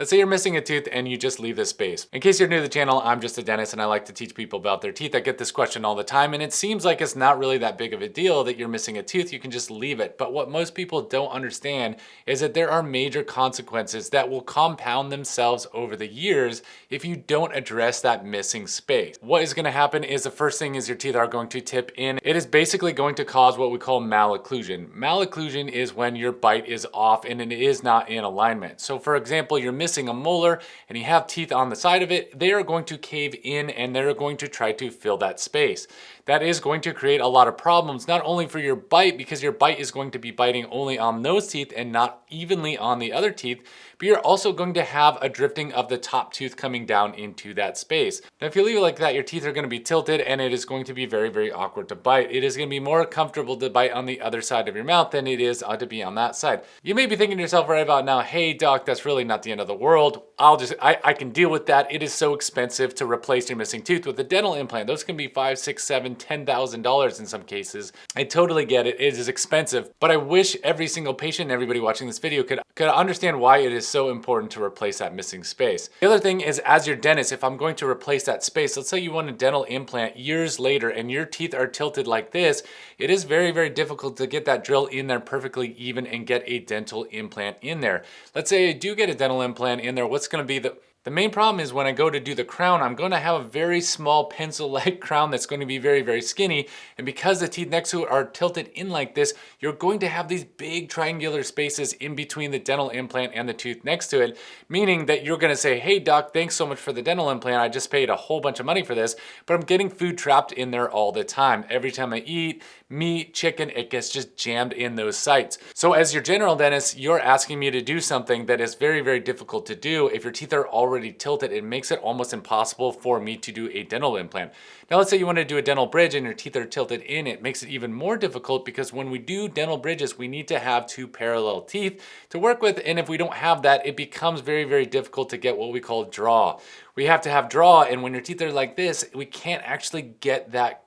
Let's say you're missing a tooth and you just leave this space. In case you're new to the channel, I'm just a dentist and I like to teach people about their teeth. I get this question all the time and it seems like it's not really that big of a deal that you're missing a tooth. You can just leave it. But what most people don't understand is that there are major consequences that will compound themselves over the years if you don't address that missing space. What is going to happen is the first thing is your teeth are going to tip in. It is basically going to cause what we call malocclusion. Malocclusion is when your bite is off and it is not in alignment. So for example, you're missing a molar and you have teeth on the side of it, they are going to cave in and they're going to try to fill that space. That is going to create a lot of problems, not only for your bite, because your bite is going to be biting only on those teeth and not evenly on the other teeth, but you're also going to have a drifting of the top tooth coming down into that space. Now, if you leave it like that, your teeth are going to be tilted and it is going to be very, very awkward to bite. It is going to be more comfortable to bite on the other side of your mouth than it is to be on that side. You may be thinking to yourself right about now, hey doc, that's really not the end of the world. I can deal with that. It is so expensive to replace your missing tooth with a dental implant. Those can be $5, $6, $7, $10,000 in some cases. I totally get it. It is expensive, but I wish every single patient and everybody watching this video could understand why it is so important to replace that missing space. The other thing is, as your dentist, if I'm going to replace that space, let's say you want a dental implant years later and your teeth are tilted like this, it is very, very difficult to get that drill in there perfectly even and get a dental implant in there. Let's say I do get a dental implant in there, what's going to be the main problem is when I go to do the crown, I'm going to have a very small pencil-like crown that's going to be very, very skinny. And because the teeth next to it are tilted in like this, you're going to have these big triangular spaces in between the dental implant and the tooth next to it, meaning that you're going to say, hey doc, thanks so much for the dental implant. I just paid a whole bunch of money for this, but I'm getting food trapped in there all the time. Every time I eat meat, chicken, it gets just jammed in those sites. So as your general dentist, you're asking me to do something that is very, very difficult to do. If your teeth are already tilted, it makes it almost impossible for me to do a dental implant. Now, let's say you want to do a dental bridge and your teeth are tilted in, it makes it even more difficult because when we do dental bridges, we need to have two parallel teeth to work with. And if we don't have that, it becomes very, very difficult to get what we call draw. We have to have draw, and when your teeth are like this, we can't actually get that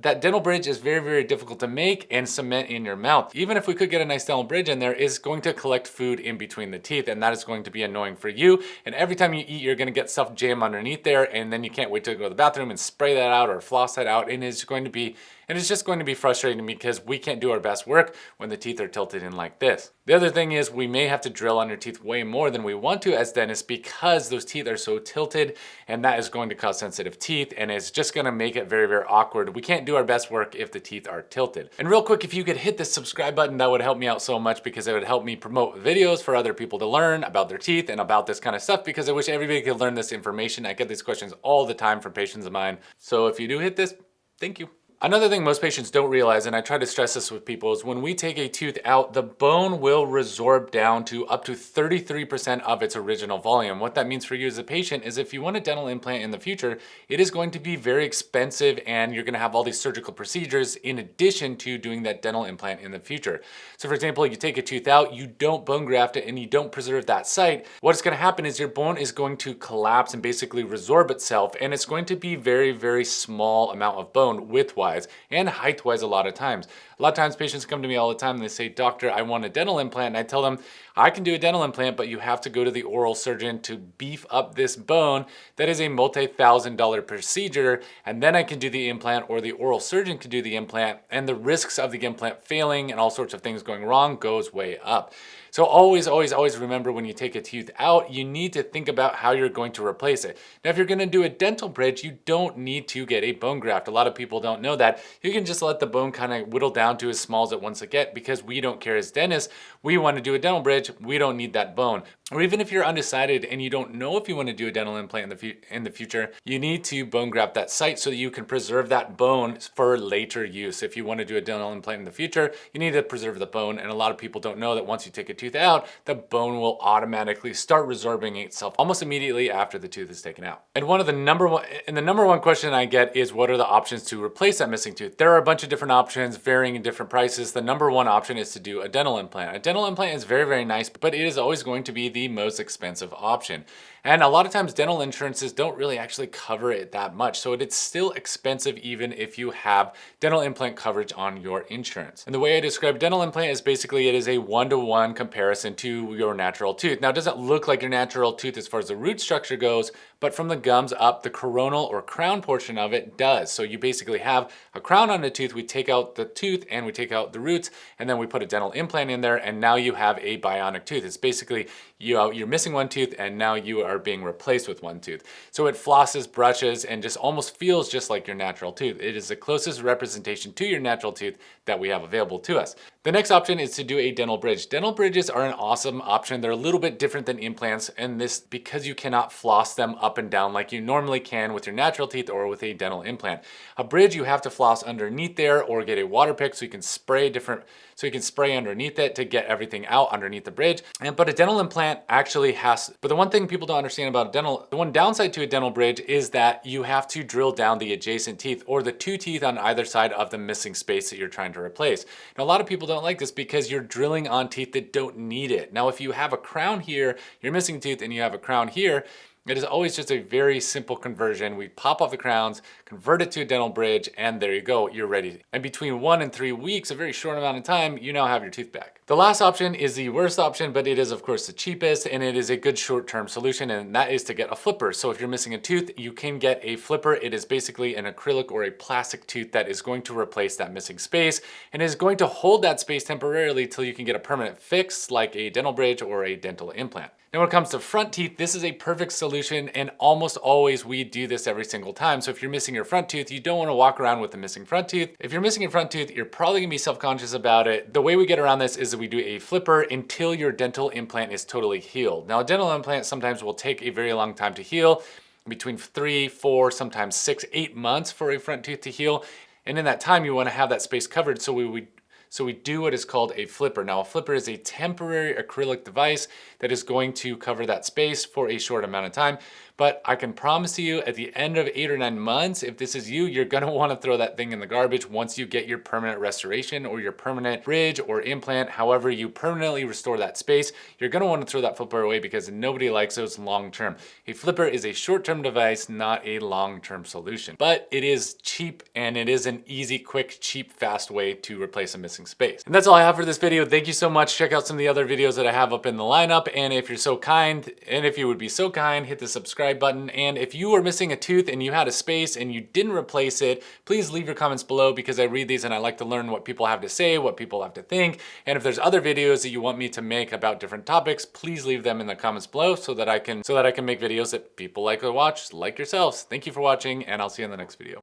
dental bridge is very, very difficult to make and cement in your mouth. Even if we could get a nice dental bridge in there, it's going to collect food in between the teeth, and that is going to be annoying for you. And every time you eat, you're going to get stuff jammed underneath there, and then you can't wait to go to the bathroom and spray that out or floss that out, and it's just going to be frustrating because we can't do our best work when the teeth are tilted in like this. The other thing is we may have to drill on your teeth way more than we want to as dentists because those teeth are so tilted, and that is going to cause sensitive teeth, and it's just going to make it very, very awkward. We can't do our best work if the teeth are tilted. And real quick, if you could hit the subscribe button, that would help me out so much because it would help me promote videos for other people to learn about their teeth and about this kind of stuff, because I wish everybody could learn this information. I get these questions all the time from patients of mine. So if you do hit this, thank you. Another thing most patients don't realize, and I try to stress this with people, is when we take a tooth out, the bone will resorb down to up to 33% of its original volume. What that means for you as a patient is if you want a dental implant in the future, it is going to be very expensive and you're going to have all these surgical procedures in addition to doing that dental implant in the future. So for example, you take a tooth out, you don't bone graft it, and you don't preserve that site, what's going to happen is your bone is going to collapse and basically resorb itself, and it's going to be very, very small amount of bone width-wise and height-wise a lot of times. A lot of times patients come to me all the time and they say, doctor, I want a dental implant. And I tell them, I can do a dental implant, but you have to go to the oral surgeon to beef up this bone. That is a multi-$1,000 procedure. And then I can do the implant, or the oral surgeon can do the implant. And the risks of the implant failing and all sorts of things going wrong goes way up. So always, always, always remember when you take a tooth out, you need to think about how you're going to replace it. Now, if you're going to do a dental bridge, you don't need to get a bone graft. A lot of people don't know that. You can just let the bone kind of whittle down to as small as it wants to get because we don't care as dentists. We want to do a dental bridge. We don't need that bone. Or even if you're undecided and you don't know if you want to do a dental implant in the future, you need to bone graft that site so that you can preserve that bone for later use. If you want to do a dental implant in the future, you need to preserve the bone. And a lot of people don't know that once you take a tooth out, the bone will automatically start resorbing itself almost immediately after the tooth is taken out. And the number one question I get is, what are the options to replace that missing tooth? There are a bunch of different options varying in different prices. The number one option is to do a dental implant. A dental implant is very, very nice, but it is always going to be the most expensive option. And a lot of times dental insurances don't really actually cover it that much. So it's still expensive even if you have dental implant coverage on your insurance. And the way I describe dental implant is basically it is a one-to-one comparison to your natural tooth. Now it doesn't look like your natural tooth as far as the root structure goes, but from the gums up, the coronal or crown portion of it does. So you basically have a crown on the tooth, we take out the tooth and we take out the roots, and then we put a dental implant in there, and now you have a bionic tooth. It's basically you're missing one tooth and now you are being replaced with one tooth. So it flosses, brushes, and just almost feels just like your natural tooth. It is the closest representation to your natural tooth that we have available to us. The next option is to do a dental bridge. Dental bridges are an awesome option. They're a little bit different than implants, and this because you cannot floss them up and down like you normally can with your natural teeth or with a dental implant. A bridge, you have to floss underneath there or get a water pick so you can spray underneath it to get everything out underneath the bridge. But a dental implant actually but the one thing people don't understand about the one downside to a dental bridge is that you have to drill down the adjacent teeth or the two teeth on either side of the missing space that you're trying to replace. Now, a lot of people don't like this because you're drilling on teeth that don't need it. Now, if you have a crown here, you're missing a tooth, and you have a crown here, it is always just a very simple conversion. We pop off the crowns, convert it to a dental bridge, and there you go, you're ready. And between 1 and 3 weeks, a very short amount of time, you now have your tooth back. The last option is the worst option, but it is of course the cheapest, and it is a good short-term solution, and that is to get a flipper. So if you're missing a tooth, you can get a flipper. It is basically an acrylic or a plastic tooth that is going to replace that missing space and is going to hold that space temporarily till you can get a permanent fix like a dental bridge or a dental implant. Now, when it comes to front teeth, this is a perfect solution, and almost always we do this every single time. So if you're missing your front tooth, you don't want to walk around with a missing front tooth. If you're missing your front tooth, you're probably gonna be self-conscious about it. The way we get around this is that we do a flipper until your dental implant is totally healed. Now, a dental implant sometimes will take a very long time to heal, between 3, 4, sometimes 6, 8 months for a front tooth to heal. And in that time, you want to have that space covered. So we do what is called a flipper. Now, a flipper is a temporary acrylic device that is going to cover that space for a short amount of time. But I can promise you at the end of 8 or 9 months, if this is you, you're gonna wanna throw that thing in the garbage once you get your permanent restoration or your permanent bridge or implant, however you permanently restore that space, you're gonna wanna throw that flipper away because nobody likes those long-term. A flipper is a short-term device, not a long-term solution. But it is cheap, and it is an easy, quick, cheap, fast way to replace a missing space. And that's all I have for this video. Thank you so much. Check out some of the other videos that I have up in the lineup. And if you're so kind, and if you would be so kind, hit the subscribe button. And if you are missing a tooth and you had a space and you didn't replace it, please leave your comments below because I read these and I like to learn what people have to say, what people have to think. And if there's other videos that you want me to make about different topics, please leave them in the comments below so that I can make videos that people like to watch, like yourselves. Thank you for watching, and I'll see you in the next video.